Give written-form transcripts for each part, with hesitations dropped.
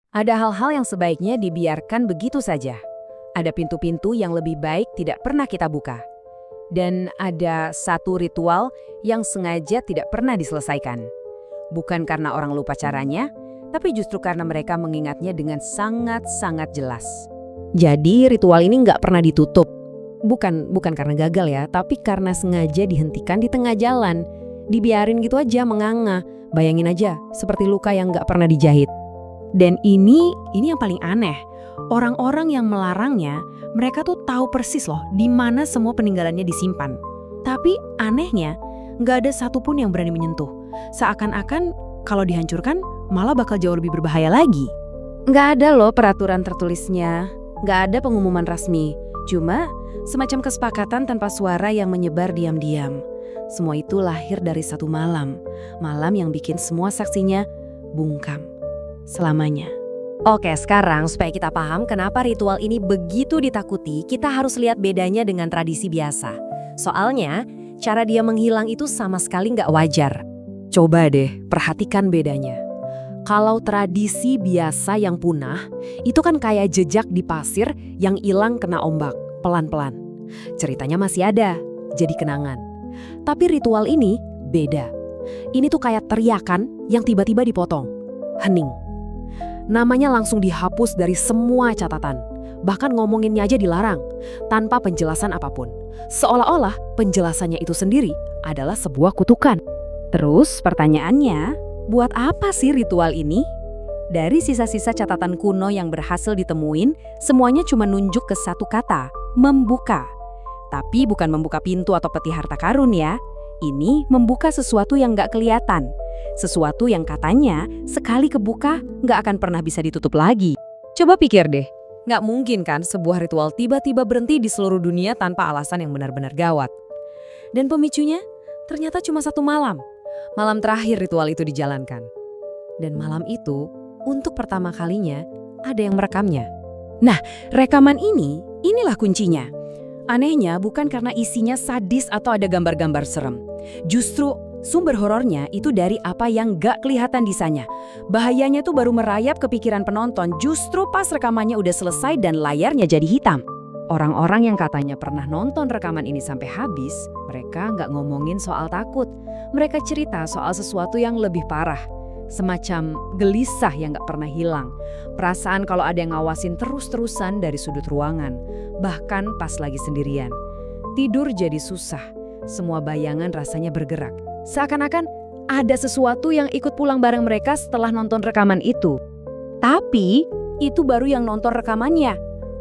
Ada hal-hal yang sebaiknya dibiarkan begitu saja. Ada pintu-pintu yang lebih baik tidak pernah kita buka. Dan ada satu ritual yang sengaja tidak pernah diselesaikan. Bukan karena orang lupa caranya, tapi justru karena mereka mengingatnya dengan sangat-sangat jelas. Jadi ritual ini nggak pernah ditutup. Bukan karena gagal ya, tapi karena sengaja dihentikan di tengah jalan. Dibiarin gitu aja menganga. Bayangin aja, seperti luka yang nggak pernah dijahit. Dan ini yang paling aneh. Orang-orang yang melarangnya, mereka tuh tahu persis loh di mana semua peninggalannya disimpan. Tapi anehnya, nggak ada satupun yang berani menyentuh. Seakan-akan kalau dihancurkan, malah bakal jauh lebih berbahaya lagi. Nggak ada loh peraturan tertulisnya, nggak ada pengumuman resmi. Cuma semacam kesepakatan tanpa suara yang menyebar diam-diam. Semua itu lahir dari satu malam. Malam yang bikin semua saksinya bungkam. Selamanya. Oke, sekarang supaya kita paham kenapa ritual ini begitu ditakuti, kita harus lihat bedanya dengan tradisi biasa. Soalnya, cara dia menghilang itu sama sekali nggak wajar. Coba deh, perhatikan bedanya. Kalau tradisi biasa yang punah, itu kan kayak jejak di pasir yang hilang kena ombak, pelan-pelan. Ceritanya masih ada, jadi kenangan. Tapi ritual ini beda. Ini tuh kayak teriakan yang tiba-tiba dipotong. Hening. Namanya langsung dihapus dari semua catatan. Bahkan ngomonginnya aja dilarang, tanpa penjelasan apapun. Seolah-olah penjelasannya itu sendiri adalah sebuah kutukan. Terus pertanyaannya, buat apa sih ritual ini? Dari sisa-sisa catatan kuno yang berhasil ditemuin, semuanya cuma nunjuk ke satu kata, membuka. Tapi bukan membuka pintu atau peti harta karun ya. Ini membuka sesuatu yang nggak kelihatan. Sesuatu yang katanya sekali kebuka nggak akan pernah bisa ditutup lagi. Coba pikir deh, nggak mungkin kan sebuah ritual tiba-tiba berhenti di seluruh dunia tanpa alasan yang benar-benar gawat. Dan pemicunya ternyata cuma satu malam. Malam terakhir ritual itu dijalankan. Dan malam itu, untuk pertama kalinya, ada yang merekamnya. Nah, rekaman inilah kuncinya. Anehnya bukan karena isinya sadis atau ada gambar-gambar serem. Justru sumber horornya itu dari apa yang gak kelihatan di sana. Bahayanya tuh baru merayap ke pikiran penonton justru pas rekamannya udah selesai dan layarnya jadi hitam. Orang-orang yang katanya pernah nonton rekaman ini sampai habis, mereka gak ngomongin soal takut. Mereka cerita soal sesuatu yang lebih parah. Semacam gelisah yang gak pernah hilang. Perasaan kalau ada yang ngawasin terus-terusan dari sudut ruangan. Bahkan pas lagi sendirian. Tidur jadi susah. Semua bayangan rasanya bergerak. Seakan-akan ada sesuatu yang ikut pulang bareng mereka setelah nonton rekaman itu. Tapi itu baru yang nonton rekamannya.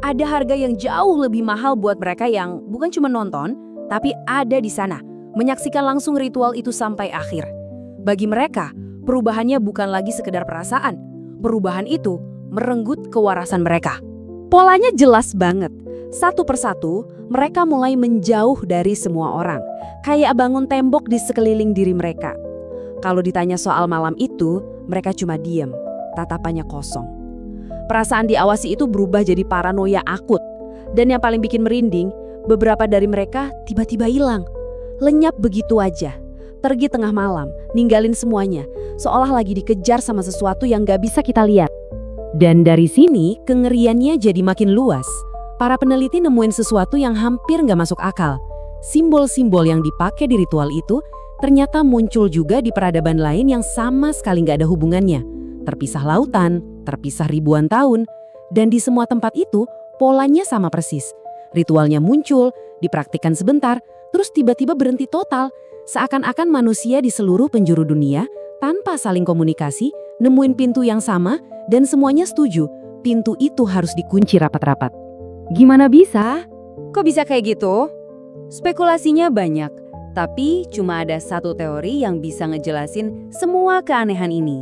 Ada harga yang jauh lebih mahal buat mereka yang bukan cuma nonton, tapi ada di sana. Menyaksikan langsung ritual itu sampai akhir. Bagi mereka, perubahannya bukan lagi sekedar perasaan. Perubahan itu merenggut kewarasan mereka. Polanya jelas banget. Satu persatu, mereka mulai menjauh dari semua orang. Kayak bangun tembok di sekeliling diri mereka. Kalau ditanya soal malam itu, mereka cuma diem, tatapannya kosong. Perasaan diawasi itu berubah jadi paranoia akut. Dan yang paling bikin merinding, beberapa dari mereka tiba-tiba hilang. Lenyap begitu aja. Pergi tengah malam, ninggalin semuanya. Seolah lagi dikejar sama sesuatu yang gak bisa kita lihat. Dan dari sini, kengeriannya jadi makin luas. Para peneliti nemuin sesuatu yang hampir nggak masuk akal. Simbol-simbol yang dipakai di ritual itu ternyata muncul juga di peradaban lain yang sama sekali nggak ada hubungannya. Terpisah lautan, terpisah ribuan tahun, dan di semua tempat itu polanya sama persis. Ritualnya muncul, dipraktikkan sebentar, terus tiba-tiba berhenti total. Seakan-akan manusia di seluruh penjuru dunia tanpa saling komunikasi nemuin pintu yang sama dan semuanya setuju pintu itu harus dikunci rapat-rapat. Gimana bisa? Kok bisa kayak gitu? Spekulasinya banyak, tapi cuma ada satu teori yang bisa ngejelasin semua keanehan ini.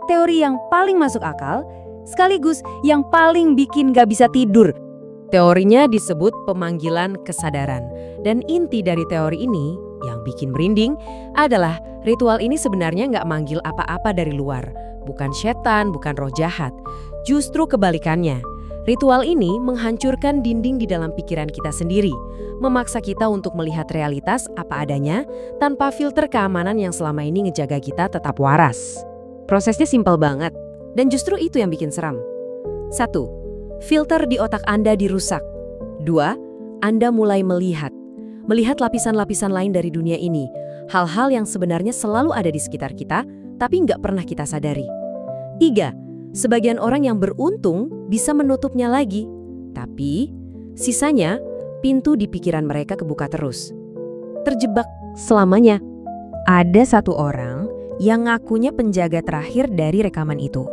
Teori yang paling masuk akal, sekaligus yang paling bikin gak bisa tidur. Teorinya disebut pemanggilan kesadaran. Dan inti dari teori ini, yang bikin merinding, adalah ritual ini sebenarnya gak manggil apa-apa dari luar. Bukan setan, bukan roh jahat. Justru kebalikannya. Ritual ini menghancurkan dinding di dalam pikiran kita sendiri, memaksa kita untuk melihat realitas apa adanya tanpa filter keamanan yang selama ini ngejaga kita tetap waras. Prosesnya simpel banget. Dan justru itu yang bikin seram. 1. Filter di otak Anda dirusak. 2. Anda mulai melihat lapisan-lapisan lain dari dunia ini. Hal-hal yang sebenarnya selalu ada di sekitar kita, tapi nggak pernah kita sadari. 3. Sebagian orang yang beruntung bisa menutupnya lagi. Tapi, sisanya, pintu di pikiran mereka kebuka terus. Terjebak selamanya. Ada satu orang yang ngakunya penjaga terakhir dari rekaman itu.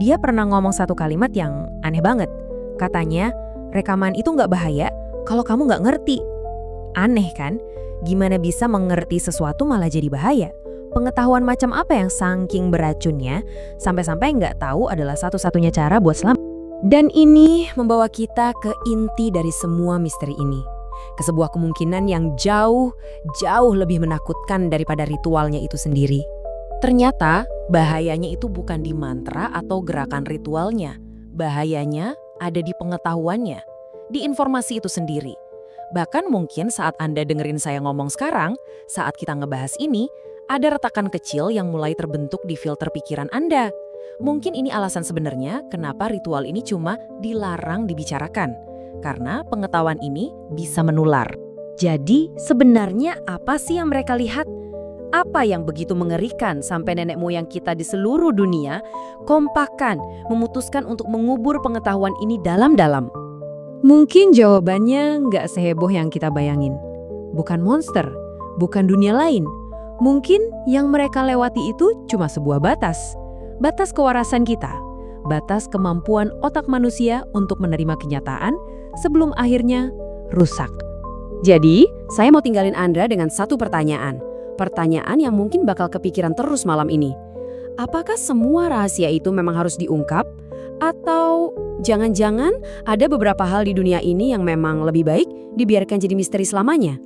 Dia pernah ngomong satu kalimat yang aneh banget. Katanya, rekaman itu nggak bahaya kalau kamu nggak ngerti. Aneh kan? Gimana bisa mengerti sesuatu malah jadi bahaya? Pengetahuan macam apa yang saking beracunnya, sampai-sampai nggak tahu adalah satu-satunya cara buat selamat. Dan ini membawa kita ke inti dari semua misteri ini. Ke sebuah kemungkinan yang jauh lebih menakutkan daripada ritualnya itu sendiri. Ternyata, bahayanya itu bukan di mantra atau gerakan ritualnya. Bahayanya ada di pengetahuannya, di informasi itu sendiri. Bahkan mungkin saat Anda dengerin saya ngomong sekarang, saat kita ngebahas ini, ada retakan kecil yang mulai terbentuk di filter pikiran Anda. Mungkin ini alasan sebenarnya kenapa ritual ini cuma dilarang dibicarakan. Karena pengetahuan ini bisa menular. Jadi sebenarnya apa sih yang mereka lihat? Apa yang begitu mengerikan sampai nenek moyang kita di seluruh dunia kompakan memutuskan untuk mengubur pengetahuan ini dalam-dalam? Mungkin jawabannya nggak seheboh yang kita bayangin. Bukan monster, bukan dunia lain. Mungkin yang mereka lewati itu cuma sebuah batas. Batas kewarasan kita. Batas kemampuan otak manusia untuk menerima kenyataan sebelum akhirnya rusak. Jadi, saya mau tinggalin Anda dengan satu pertanyaan. Pertanyaan yang mungkin bakal kepikiran terus malam ini. Apakah semua rahasia itu memang harus diungkap? Atau jangan-jangan ada beberapa hal di dunia ini yang memang lebih baik dibiarkan jadi misteri selamanya?